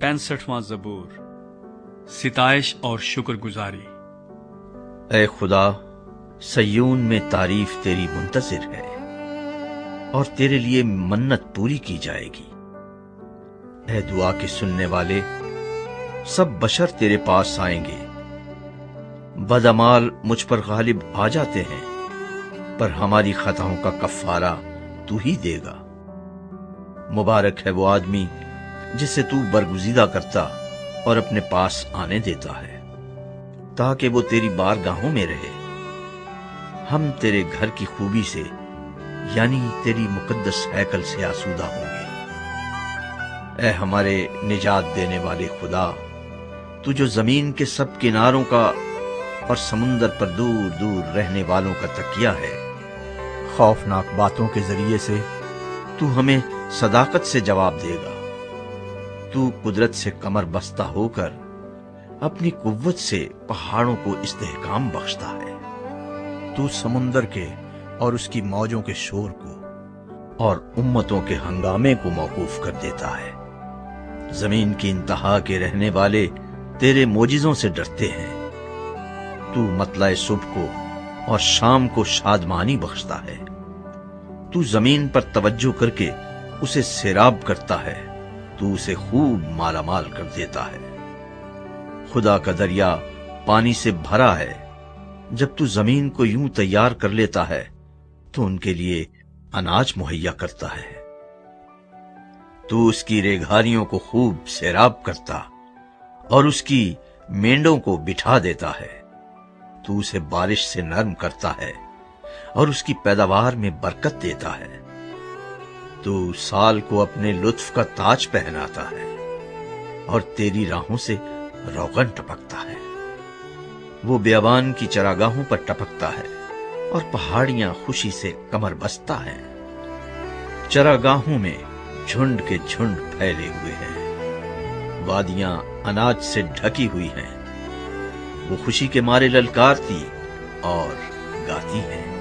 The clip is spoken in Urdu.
65واں زبور، ستائش اور شکر گزاری۔ اے خدا، سیون میں تعریف تیری منتظر ہے اور تیرے لیے منت پوری کی جائے گی۔ اے دعا کے سننے والے، سب بشر تیرے پاس آئیں گے۔ بدعمال مجھ پر غالب آ جاتے ہیں، پر ہماری خطاؤں کا کفارہ تو ہی دے گا۔ مبارک ہے وہ آدمی جسے تو برگزیدہ کرتا اور اپنے پاس آنے دیتا ہے، تاکہ وہ تیری بارگاہوں میں رہے۔ ہم تیرے گھر کی خوبی سے، یعنی تیری مقدس ہیکل سے آسودہ ہوں گے۔ اے ہمارے نجات دینے والے خدا، تو جو زمین کے سب کناروں کا اور سمندر پر دور دور رہنے والوں کا تکیہ ہے، خوفناک باتوں کے ذریعے سے تو ہمیں صداقت سے جواب دے گا۔ تو قدرت سے کمر بستہ ہو کر اپنی قوت سے پہاڑوں کو استحکام بخشتا ہے۔ تو سمندر کے اور اس کی موجوں کے شور کو اور امتوں کے ہنگامے کو موقوف کر دیتا ہے۔ زمین کی انتہا کے رہنے والے تیرے معجزوں سے ڈرتے ہیں۔ تو مطلع صبح کو اور شام کو شادمانی بخشتا ہے۔ تو زمین پر توجہ کر کے اسے سیراب کرتا ہے، تو اسے خوب مالا مال کر دیتا ہے۔ خدا کا دریا پانی سے بھرا ہے۔ جب تو زمین کو یوں تیار کر لیتا ہے تو ان کے لیے اناج مہیا کرتا ہے۔ تو اس کی ریگھاریوں کو خوب سیراب کرتا اور اس کی مینڈوں کو بٹھا دیتا ہے۔ تو اسے بارش سے نرم کرتا ہے اور اس کی پیداوار میں برکت دیتا ہے۔ تو سال کو اپنے لطف کا تاج پہناتا ہے اور تیری راہوں سے روغن ٹپکتا ہے۔ وہ بیابان کی چراگاہوں پر ٹپکتا ہے اور پہاڑیاں خوشی سے کمر بستہ ہیں۔ چراگاہوں میں جھنڈ کے جھنڈ پھیلے ہوئے ہیں، وادیاں اناج سے ڈھکی ہوئی ہیں۔ وہ خوشی کے مارے للکارتی اور گاتی ہیں۔